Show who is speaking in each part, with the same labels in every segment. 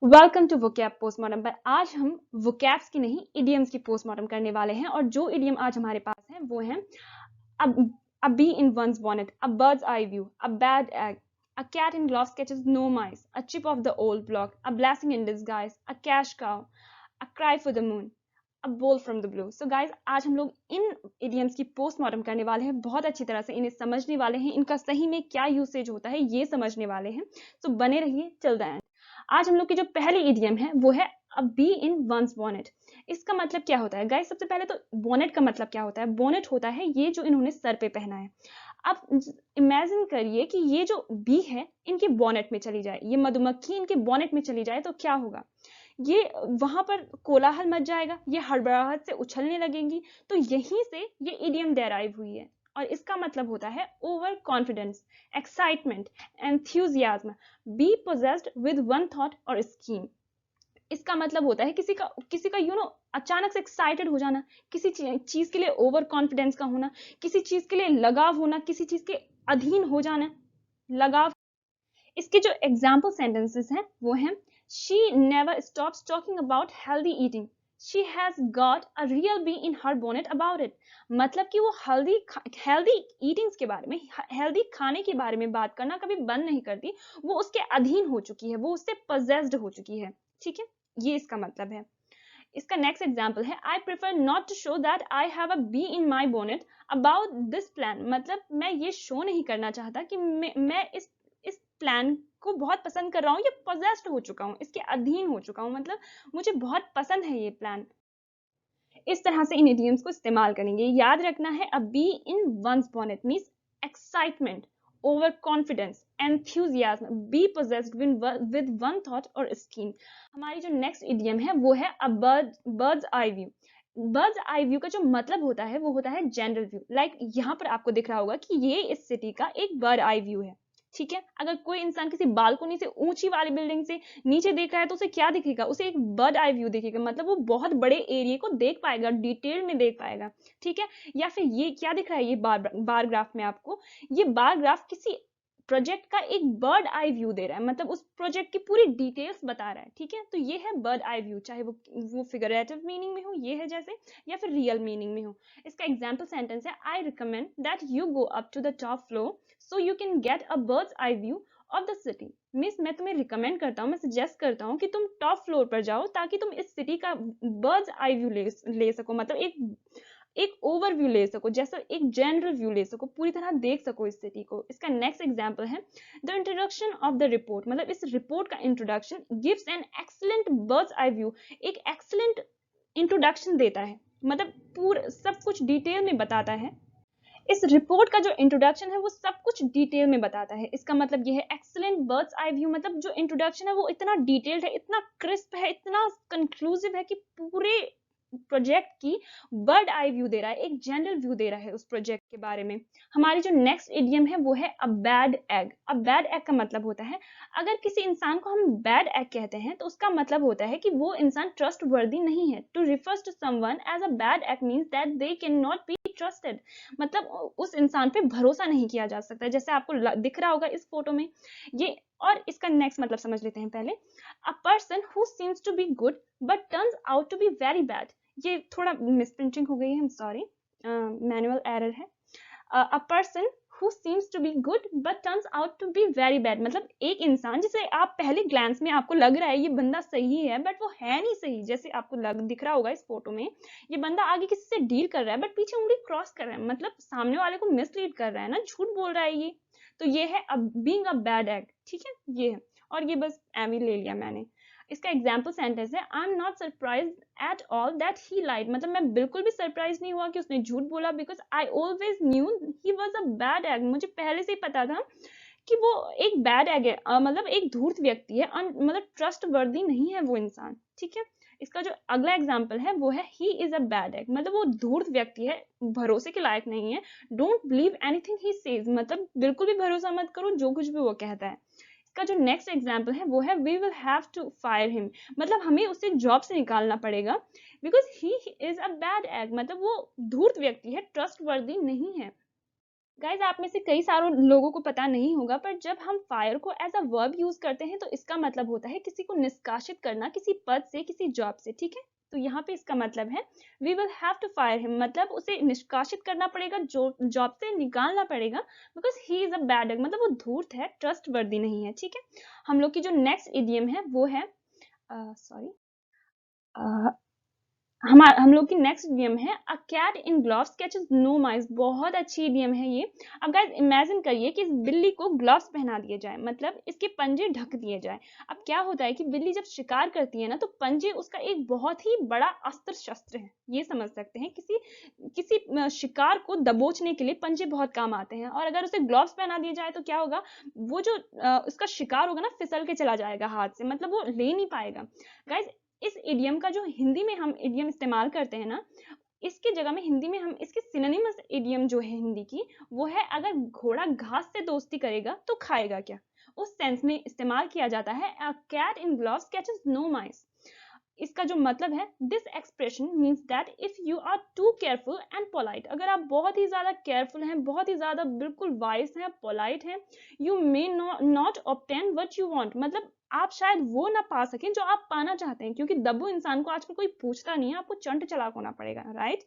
Speaker 1: Welcome to vocab postmortem. पर आज हम वोकैब्स की नहीं इडियम्स की पोस्टमार्टम करने वाले हैं। और जो इडियम आज हमारे पास है वो है a bee in one's bonnet, a bird's eye view, a bad egg, a cat in gloves catches no mice, a chip of the old block, a blessing in disguise, a cash cow, a cry for the moon, a bowl from the blue. So guys, आज हम लोग इन idioms की postmortem करने वाले हैं। बहुत अच्छी तरह से इन्हें समझने वाले हैं, इनका सही में क्या यूसेज होता है ये समझने वाले हैं। तो बने रहिए till the end। आज हम लोग की जो पहली इडियम है वो है a bee in once bonnet. इसका मतलब क्या होता है गाइस? सबसे पहले तो बॉनेट का मतलब क्या होता है? बॉनेट होता है ये जो इन्होंने सर पे पहना है। अब इमेजिन करिए कि ये जो बी है इनके बॉनेट में चली जाए, ये मधुमक्खी इनके बॉनेट में चली जाए तो क्या होगा? ये वहां पर कोलाहल मच जाएगा, ये हड़बड़ाहट से उछलने लगेंगी। तो यहीं से ये इडियम डेराइव हुई है और इसका मतलब होता है over confidence, excitement, enthusiasm, be possessed with one thought और स्कीम। इसका मतलब होता है किसी का अचानक से एक्साइटेड हो जाना, किसी चीज के लिए ओवर कॉन्फिडेंस का होना, किसी चीज के लिए लगाव होना, किसी चीज के अधीन हो जाना, लगाव। इसके जो एग्जाम्पल सेंटेंसेस हैं वो हैं she never stops talking about healthy eating, she has got a real bee in her bonnet about it। मतलब कि वो हेल्दी ईटिंग्स के बारे में, हेल्दी खाने के बारे में बात करना कभी बंद नहीं करती। वो उसके अधीन हो चुकी है, वो उससे possessed हो चुकी है। ठीक है, ये इसका मतलब है। इसका नेक्स्ट एग्जाम्पल है I prefer not to show that I have a bee in my bonnet about this plan. मतलब मैं ये शो नहीं करना चाहता कि मैं इस प्लान को बहुत पसंद कर रहा हूँ, ये पोजेस्ड हो चुका हूँ, इसके अधीन हो चुका हूँ, मतलब मुझे बहुत पसंद है ये प्लान। इस तरह से इन इडियम्स को इस्तेमाल करेंगे। याद रखना है a bee in one's bonnet means excitement, overconfidence, enthusiasm, be possessed with one thought और स्कीम। हमारी जो नेक्स्ट इडियम है वो है a bird's eye view. Bird's eye view का जो मतलब होता है वो होता है जनरल व्यू। लाइक यहाँ पर आपको दिख रहा होगा कि ये इस सिटी का एक बर्ड आई व्यू है। ठीक है, अगर कोई इंसान किसी बालकनी से, ऊंची वाली बिल्डिंग से नीचे देख रहा है तो उसे क्या दिखेगा? उसे एक बर्ड आई व्यू दिखेगा, मतलब वो बहुत बड़े एरिया को देख पाएगा, डिटेल में देख पाएगा। ठीक है, या फिर ये क्या दिख रहा है, ये बार ग्राफ में आपको, ये बार ग्राफ किसी प्रोजेक्ट का एक बर्ड आई व्यू दे रहा है, मतलब उस प्रोजेक्ट की पूरी डिटेल्स बता रहा है। ठीक है, तो ये है बर्ड आई व्यू, चाहे वो फिगरेटिव मीनिंग में हो, ये है जैसे, या फिर रियल मीनिंग में हो। इसका एग्जाम्पल सेंटेंस है I recommend that you go up to the top floor so you can get a bird's eye view of the city. मिस मैं तुम्हें रिकमेंड करता हूँ, मैं सजेस्ट करता हूँ कि तुम टॉप फ्लोर पर जाओ ताकि तुम इस सिटी का बर्ड्स आई व्यू ले सको, मतलब एक ओवरव्यू ले सको, जैसा एक जनरल व्यू ले सको, पूरी तरह देख सको इस सिटी को। इसका नेक्स्ट एग्जांपल है the introduction of the report. मतलब इस रिपोर्ट का introduction gives an excellent birds eye view, एक एक्सीलेंट इंट्रोडक्शन देता है, मतलब पूरा सब कुछ डिटेल में बताता है। इस रिपोर्ट का जो इंट्रोडक्शन है वो सब कुछ डिटेल में बताता है। इसका मतलब ये है एक्सीलेंट बर्ड्स आई व्यू, मतलब जो इंट्रोडक्शन है वो इतना डिटेल्ड है, इतना क्रिस्प है, इतना कंक्लूसिव है कि पूरे प्रोजेक्ट की बर्ड आई व्यू दे रहा है, एक जनरल व्यू दे रहा है उस प्रोजेक्ट के बारे में। हमारी जो नेक्स्ट इडियम है वो है अ बैड एग। अ बैड एग का मतलब होता है, अगर किसी इंसान को हम बैड एग कहते हैं तो उसका मतलब होता है कि वो इंसान ट्रस्ट वर्दी नहीं है। To refers to someone as a bad egg means that they can not be trusted, मतलब उस इंसान पे भरोसा नहीं किया जा सकता, जैसे आपको दिख रहा होगा इस फोटो में ये। और इसका नेक्स्ट मतलब समझ लेते हैं पहले। A person who seems to be good but turns out to be very bad. ये थोड़ा मिसप्रिंटिंग हो गई है, सॉरी, मैनुअल एरर है। A person who seems to be good but turns out to be very bad, मतलब एक इंसान जिसे आप पहले ग्लैंस में आपको लग रहा है ये बंदा सही है बट वो है नहीं सही, जैसे आपको दिख रहा होगा इस फोटो में, ये बंदा आगे किसी से डील कर रहा है बट पीछे उंगली क्रॉस कर रहा है, मतलब सामने वाले को मिसलीड कर रहा है ना, झूठ बोल रहा है ये। तो ये है बीइंग अ बैड एग। ठीक है, ये है, और ये बस एम ले लिया मैंने। इसका एग्जाम्पल सेंटेंस है I am not surprise at all that he lied. मतलब मैं बिल्कुल भी सरप्राइज नहीं हुआ कि उसने झूठ बोला, because I always new he was a bad egg. मुझे पहले से ही पता था कि वो एक बैड एग है, मतलब एक धूर्त व्यक्ति है, मतलब ट्रस्ट वर्दी नहीं है वो इंसान। ठीक है, इसका जो अगला एग्जाम्पल है वो है ही इज अ बैड एग, मतलब वो धूर्त व्यक्ति है, भरोसे के लायक नहीं है। Don't believe anything he says, मतलब बिल्कुल भी भरोसा मत करो जो कुछ भी वो कहता है। इसका जो नेक्स्ट एग्जाम्पल है वो है we will have to fire him, मतलब हमें उसे जॉब से निकालना पड़ेगा because he is a bad egg, मतलब वो धूर्त व्यक्ति है, ट्रस्ट वर्दी नहीं है। गाइज आप में से कई सारों लोगों को पता नहीं होगा, पर जब हम फायर को एज अ वर्ब यूज करते हैं तो इसका मतलब होता है किसी को निष्कासित करना, किसी पद से, किसी जॉब से, ठीक है। तो यहाँ पे इसका मतलब है we will have to fire him, मतलब उसे निष्कासित करना पड़ेगा, जो जॉब से निकालना पड़ेगा, because he is a bad egg, मतलब वो धूर्त है, ट्रस्ट वर्दी नहीं है, ठीक है। हम लोग की जो नेक्स्ट इडियम है वो है सॉरी हम लोग की नेक्स्ट इडियम है a cat in gloves catches no mice. बहुत अच्छी इडियम है ये। अब गाइस इमेजिन करिए कि इस बिल्ली को ग्लव्स पहना दिए जाए, मतलब इसके पंजे ढक दिए जाए। अब क्या होता है कि बिल्ली जब शिकार करती है ना, तो पंजे उसका एक बहुत ही बड़ा अस्त्र शस्त्र है, ये समझ सकते हैं। किसी किसी शिकार को दबोचने के लिए पंजे बहुत काम आते हैं, और अगर उसे ग्लव्स पहना दिए जाए तो क्या होगा, वो जो उसका शिकार होगा ना, फिसल के चला जाएगा हाथ से, मतलब वो ले नहीं पाएगा। गाइस इस इडियम का जो हिंदी में हम इडियम इस्तेमाल करते हैं ना, इसके जगह में हिंदी में हम इसके सिनोनिमस इडियम जो है हिंदी की, वो है अगर घोड़ा घास से दोस्ती करेगा तो खाएगा क्या। उस सेंस में इस्तेमाल किया जाता है a cat in gloves catches no mice. इसका जो मतलब है, this expression means that if you are too careful and polite, अगर आप बहुत ही ज्यादा केयरफुल हैं, बहुत ही ज्यादा बिल्कुल वाइस हैं, पोलाइट हैं, you may not obtain what you want, मतलब आप शायद वो ना पा सकें जो आप पाना चाहते हैं, क्योंकि दब्बू इंसान को आजकल कोई पूछता नहीं है, आपको चंट चालाक होना पड़ेगा, राइट।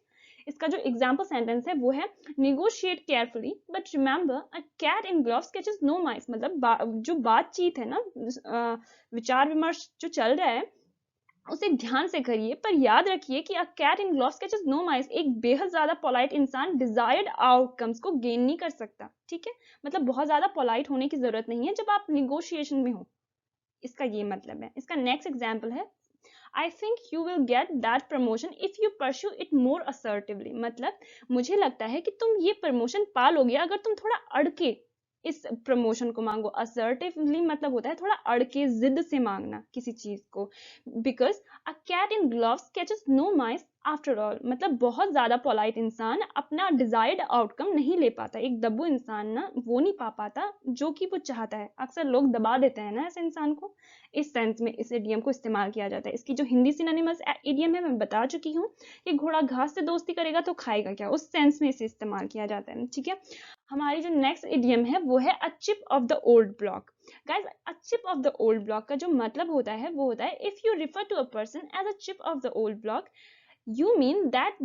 Speaker 1: इसका जो एग्जाम्पल सेंटेंस है वो है negotiate carefully but remember a cat in gloves catches no mice, मतलब जो बातचीत है ना, विचार विमर्श जो चल रहा है उसे ध्यान से करिए, पर याद रखिए कि a cat in gloves catches no mice, एक बेहद ज्यादा पोलाइट इंसान डिजायर्ड आउटकम्स को गेन नहीं कर सकता, ठीक है। मतलब बहुत ज्यादा पोलाइट होने की जरूरत नहीं है जब आप निगोशिएशन में हो, इसका ये मतलब है। इसका नेक्स्ट एग्जाम्पल है I think you will get that promotion if you pursue it more assertively, मतलब मुझे लगता है कि तुम ये प्रमोशन पा लोगे अगर तुम थोड़ा अड़के इस प्रमोशन को मांगो। असर्टिवली मतलब होता है थोड़ा अड़के, जिद से मांगना किसी चीज को। Because a cat in gloves catches no mice after all, मतलब बहुत ज्यादा पोलाइट इंसान अपना डिजायर्ड आउटकम नहीं ले पाता। एक दब्बू इंसान ना वो नहीं पा पाता जो कि वो चाहता है। अक्सर लोग दबा देते हैं ना ऐसे इंसान को। इस सेंस में इस इडियम को इस्तेमाल किया जाता है। इसकी जो हिंदी सिनोनिमस इडियम है मैं बता चुकी हूँ कि घोड़ा घास से दोस्ती करेगा तो खाएगा क्या, उस सेंस में इसे इस्तेमाल किया जाता है, ठीक है। हमारी जो नेक्स्ट इडियम है वो है a chip off the old block. Guys a chip off the old block का जो मतलब होता है वो होता है if you refer to a person as a chip off the old block, you mean that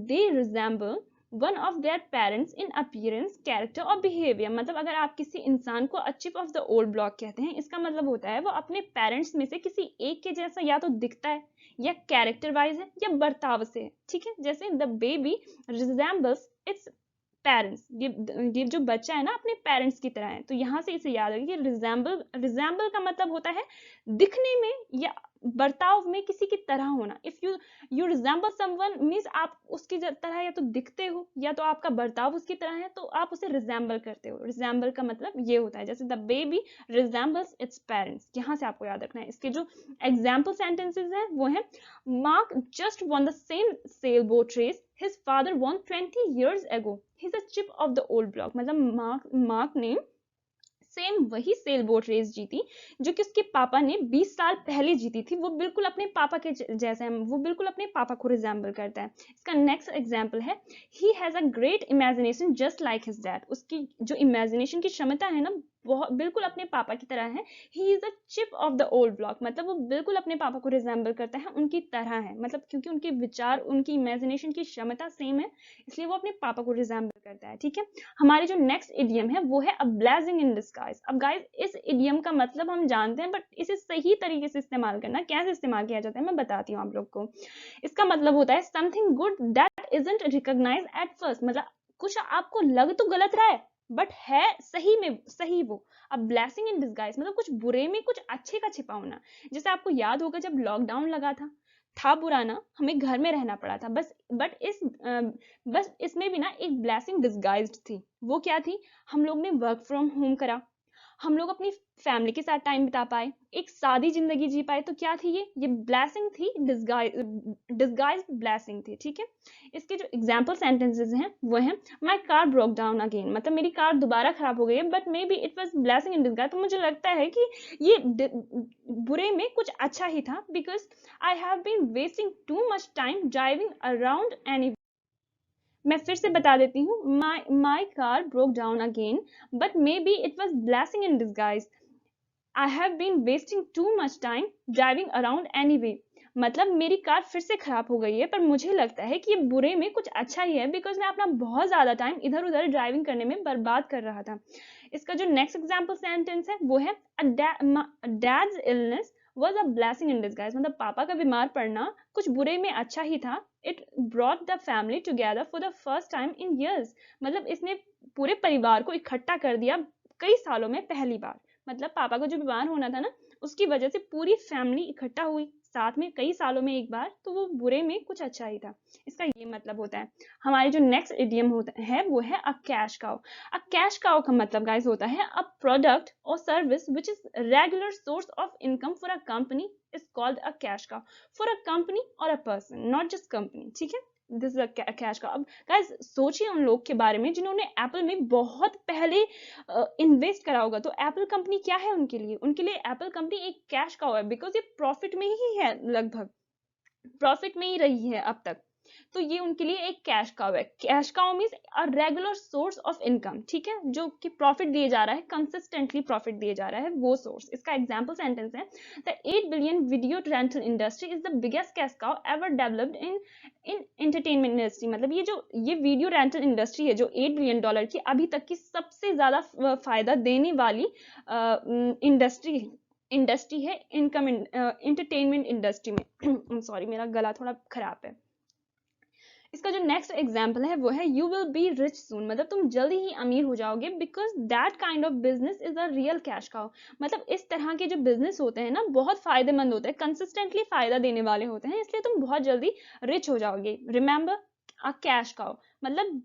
Speaker 1: they resemble one of their parents in appearance, character और behavior। मतलब अगर आप किसी इंसान को a chip of the old block कहते हैं, इसका मतलब होता है वो अपने पेरेंट्स में से किसी एक के जैसा या तो दिखता है, या कैरेक्टर वाइज है, या बर्ताव से है, ठीक है। जैसे the baby resembles its parents, ये जो बच्चा है ना अपने पेरेंट्स की तरह है। तो यहाँ से इसे याद रखिए, रिजेंबल का मतलब होता है दिखने में या बर्ताव में किसी की तरह होना। If you resemble someone means आप उसकी तरह या तो दिखते हो या तो आपका बर्ताव उसकी तरह है, तो आप उसे रिजेंबल करते हो। रिजेंबल का मतलब ये होता है, जैसे the baby resembles its parents, यहाँ से आपको याद रखना है। इसके जो एग्जाम्पल सेंटेंसेस हैं वो है Mark just won the same sailboat race his father won 20 years ago, he's a chip of the old block। मतलब मार्क ने सेम वही सेल बोट रेस जीती जो कि उसके पापा ने 20 साल पहले जीती थी। वो बिल्कुल अपने पापा के जैसा है, वो बिल्कुल अपने पापा को रिजेंबल करता है। इसका नेक्स्ट एग्जांपल है he has a great imagination just like his dad. उसकी जो इमेजिनेशन की क्षमता है ना, बहुत बिल्कुल अपने पापा की तरह है। ही is a chip off the old block, मतलब वो बिल्कुल अपने पापा को रिजेंबल करता है, उनकी तरह है। मतलब क्योंकि उनके विचार, उनकी इमेजिनेशन की क्षमता सेम है, इसलिए वो अपने पापा को रिजेंबल करता है, ठीक है। हमारी जो नेक्स्ट इडियम है वो है अ ब्लेसिंग इन डिस्गाइज। अब गाइस इस इडियम का मतलब हम जानते हैं, बट इसे सही तरीके से इस्तेमाल करना, कैसे इस्तेमाल किया जाता है मैं बताती हूँ आप लोग को। इसका मतलब होता है something good that isn't recognise at first, मतलब कुछ आपको लग तो गलत रहा है बट है सही में सही वो। अब ब्लेसिंग इन डिस्गाइज मतलब कुछ बुरे में कुछ अच्छे का छिपा होना। जैसे आपको याद होगा जब लॉकडाउन लगा था बुरा ना, हमें घर में रहना पड़ा था, बस इसमें भी ना एक ब्लेसिंग डिस्गाइज्ड थी। वो क्या थी, हम लोग ने वर्क फ्रॉम होम करा, हम लोग अपनी फैमिली के साथ टाइम बिता पाए, एक सादी जिंदगी जी पाए। तो क्या थी ये ब्लेसिंग थी, डिस्गाइज ब्लेसिंग थी, ठीक है। इसके जो एग्जाम्पल सेंटेंसेस हैं वो हैं my car broke down again, मतलब मेरी कार दोबारा खराब हो गई है, but may be it was blessing in disguise. तो मुझे लगता है कि ये बुरे में कुछ अच्छा ही था, because I have been wasting too much time driving around any. मैं फिर से बता देती हूँ, my car broke down again, but maybe it was blessing in disguise. I have been wasting too much time driving around anyway. मतलब मेरी car फिर से खराब हो गई है, पर मुझे लगता है कि ये बुरे में कुछ अच्छा ही है, बिकॉज मैं अपना बहुत ज्यादा टाइम इधर उधर ड्राइविंग करने में बर्बाद कर रहा था। इसका जो नेक्स्ट एग्जाम्पल सेंटेंस है वो है dad's illness was a blessing in disguise. मतलब पापा का बीमार पड़ना कुछ बुरे में अच्छा ही था। It brought the family together for the first time in years. मतलब इसने पूरे परिवार को इकट्ठा कर दिया कई सालों में पहली बार। मतलब पापा को जो बीमार होना था ना, उसकी वजह से पूरी फैमिली इकट्ठा हुई साथ में कई सालों में एक बार, तो वो बुरे में कुछ अच्छा ही था। इसका ये मतलब होता है। हमारे जो नेक्स्ट इडियम होता है वो है a cash cow. A cash cow का मतलब गाइस होता है अ प्रोडक्ट और service which is regular source of income for a company is called a cash cow. For a company और a person, not just company, ठीक है। This is a cash cow. अब guys सोचिए उन लोग के बारे में जिन्होंने एप्पल में बहुत पहले इन्वेस्ट करा होगा। तो एप्पल कंपनी क्या है उनके लिए? उनके लिए एप्पल कंपनी एक कैश काउ है, बिकॉज ये प्रॉफिट में ही है, लगभग प्रॉफिट में ही रही है अब तक। तो ये उनके लिए एक कैश काउ है। Cash cow means a regular source of income, ठीक है, जो कि प्रॉफिट दिए जा रहा है, कंसिस्टेंटली प्रॉफिट दिए जा रहा है, वो सोर्स। इसका एग्जांपल सेंटेंस है the 8 billion video rental industry is the biggest cash cow ever developed in entertainment industry. मतलब ये वीडियो रेंटल इंडस्ट्री है जो $8 बिलियन की अभी तक की सबसे ज्यादा फायदा देने वाली इंडस्ट्री है इनकम एंटरटेनमेंट इंडस्ट्री में। सॉरी, मेरा गला थोड़ा खराब है। इसका जो नेक्स्ट एग्जाम्पल है वो है यू विल बी रिच सून। मतलब तुम जल्दी ही अमीर हो जाओगे, because that kind of business is a real cash cow. मतलब इस तरह के जो बिजनेस होते हैं ना, बहुत फायदेमंद होते हैं, कंसिस्टेंटली फायदा देने वाले होते हैं, इसलिए तुम बहुत जल्दी रिच हो जाओगे। रिमेंबर अ कैश काउ। मतलब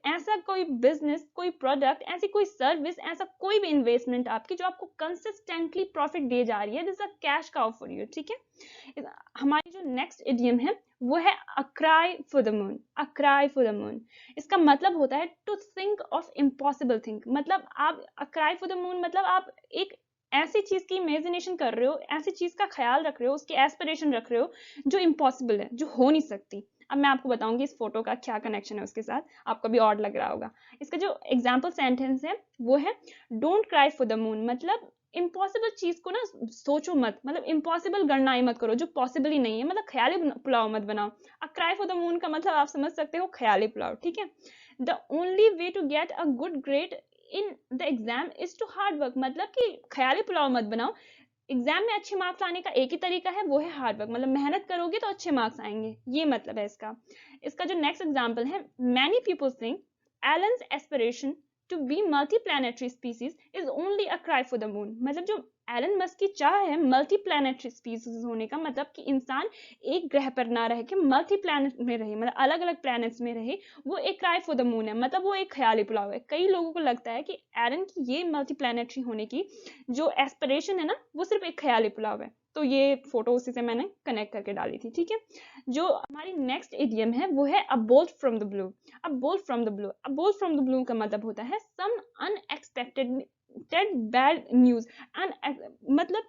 Speaker 1: ऐसा कोई बिजनेस, कोई प्रोडक्ट, ऐसी कोई सर्विस, ऐसा कोई भी इन्वेस्टमेंट आपकी जो आपको कंसिस्टेंटली प्रॉफिट दे जा रही है, this is a cash cow for you, ठीक है। हमारी जो नेक्स्ट इडियम है वो है a cry for the moon. A cry for the moon, इसका मतलब होता है to think of impossible thing. मतलब आप a cry for the moon मतलब आप एक ऐसी चीज की इमेजिनेशन कर रहे हो, ऐसी चीज का ख्याल रख रहे हो, उसकी एस्पिरेशन रख रहे हो जो इम्पॉसिबल है, जो हो नहीं सकती। अब मैं आपको बताऊंगी इस फोटो का क्या कनेक्शन है उसके साथ, आपको भी ऑड लग रहा होगा। इसका जो एग्जाम्पल सेंटेंस है वो है don't cry for the moon. मतलब इम्पॉसिबल चीज को ना सोचो मत, मतलब इम्पॉसिबल गणना ही मत करो जो पॉसिबल ही नहीं है। मतलब ख्याली पुलाव मत बनाओ। अ क्राई फॉर द मून का मतलब आप समझ सकते हो ख्याली पुलाव, ठीक है। The only way to get a good grade in the exam is to hard work. मतलब कि ख्याली पुलाव मत बनाओ। एग्जाम में अच्छे मार्क्स लाने का एक ही तरीका है, वो है हार्ड वर्क। मतलब मेहनत करोगे तो अच्छे मार्क्स आएंगे, ये मतलब है इसका। इसका जो नेक्स्ट एग्जाम्पल है many people think Elon's aspiration to be multi planetary species is only a cry for the moon. मतलब जो एलन मस्क की चाह है मल्टी प्लैनेटरी स्पीसीज होने का, मतलब कि इंसान एक ग्रह पर ना रह के मल्टी प्लैनेट में रहे, मतलब अलग अलग प्लैनेट्स में रहे, वो एक क्राई फॉर द मून है। मतलब वो एक ख्याली पुलाव है। कई लोगों को लगता है कि एलन की ये मल्टी प्लैनेटरी होने की जो एस्पिरेशन है ना, वो सिर्फ एक ख्याली पुलाव है। तो ये फोटो उसी से मैंने कनेक्ट करके डाली थी, ठीक है। जो हमारी नेक्स्ट इडियम है वो है अ bolt from the blue. A bolt from the blue, a bolt from the blue का मतलब होता है सम अनएक्सपेक्टेड बैड न्यूज। मतलब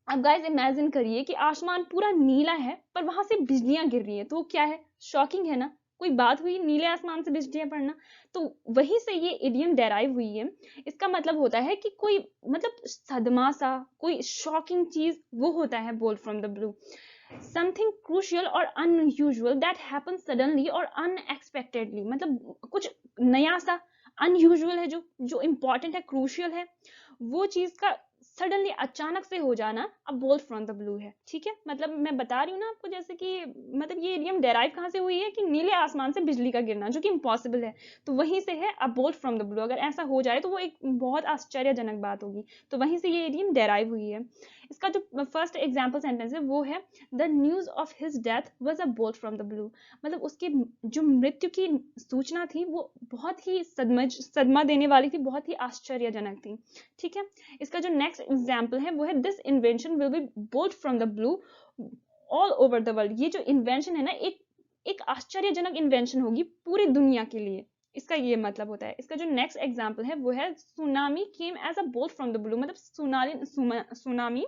Speaker 1: अब गाइस इमेजिन करिए कि आसमान पूरा नीला है पर वहां से बिजलियां गिर रही है, तो क्या है? शॉकिंग है ना। कोई बात हुई नीले आसमान से बिजलियां पड़ना। तो वहीं से ये इडियम डेराइव हुई है। इसका मतलब होता है कि कोई मतलब सदमा सा, कोई शॉकिंग चीज, वो होता है bolt from the blue. Something crucial और अनयूजुअल दैट हैपन सडनली और अनएक्सपेक्टेडली। मतलब कुछ नया सा, अनयूजुअल है, जो इंपॉर्टेंट है, क्रूशियल है, वो चीज का सडनली अचानक से हो जाना अब बोल्ट फ्रॉम द ब्लू है, ठीक है। मतलब मैं बता रही हूँ ना आपको, जैसे कि मतलब ये इडियम डेराइव कहाँ से हुई है कि नीले आसमान से बिजली का गिरना, जो कि इम्पॉसिबल है, तो वहीं से है अब बोल्ट फ्रॉम द ब्लू। अगर ऐसा हो जाए तो वो एक बहुत आश्चर्यजनक बात होगी, तो वहीं से ये इडियम डेराइव हुई है। इसका जो फर्स्ट एग्जाम्पल सेंटेंस है वो है the news of his death was a bolt from the blue. मतलब उसकी जो मृत्यु की सूचना थी वो बहुत ही सदमा देने वाली थी, बहुत ही आश्चर्यजनक थी, ठीक है। इसका जो नेक्स्ट एग्जाम्पल है वो है this invention will be bolt from the blue all over the world. ये जो इन्वेंशन है ना, एक आश्चर्यजनक इन्वेंशन होगी पूरी दुनिया के लिए, इसका ये मतलब होता है। इसका जो नेक्स्ट एग्जाम्पल है वो है tsunami came as a bolt from the blue. मतलब सुनामी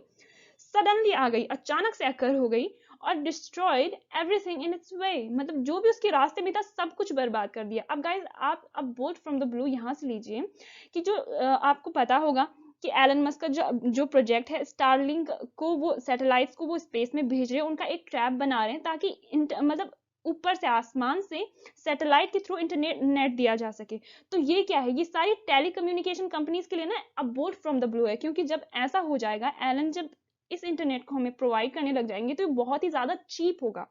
Speaker 1: सडनली आ गई, अचानक से अकर हो गई और destroyed everything in its way, मतलब जो भी उसके रास्ते में था सब कुछ बर्बाद कर दिया। अब गाइस आप अब बोट फ्रॉम द ब्लू यहाँ से लीजिए कि जो आपको पता होगा कि एलन मस्क का जो प्रोजेक्ट है स्टारलिंक को, वो सैटेलाइट्स को वो स्पेस में भेज रहे हैं, उनका एक ट्रैप बना रहे हैं ताकि मतलब ऊपर से आसमान से सैटेलाइट के थ्रू इंटरनेट नेट दिया जा सके। तो ये क्या है, ये सारी टेलीकम्युनिकेशन कंपनीज के लिए ना अब बोट फ्रॉम द ब्लू है, क्योंकि जब ऐसा हो जाएगा, एलन जब इस इंटरनेट को हमें प्रोवाइड करने लग जाएंगे तो ये बहुत ही ज्यादा चीप होगा,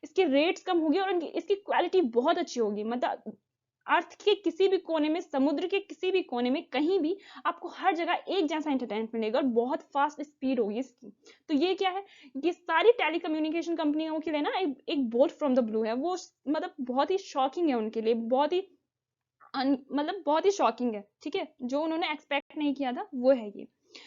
Speaker 1: इसके रेट्स कम होगी और इसकी क्वालिटी बहुत अच्छी होगी। मतलब अर्थ के किसी भी कोने में, समुद्र के किसी भी कोने में, कहीं भी आपको हर जगह एक जैसा इंटरनेट मिलेगा और बहुत फास्ट स्पीड होगी इसकी। तो ये क्या है, ये सारी टेलीकम्युनिकेशन कंपनियों के लिए ना एक बोट फ्रॉम द ब्लू है। वो मतलब बहुत ही शॉकिंग है उनके लिए, बहुत ही मतलब बहुत ही शॉकिंग है, ठीक है, जो उन्होंने एक्सपेक्ट नहीं किया था वो है ये।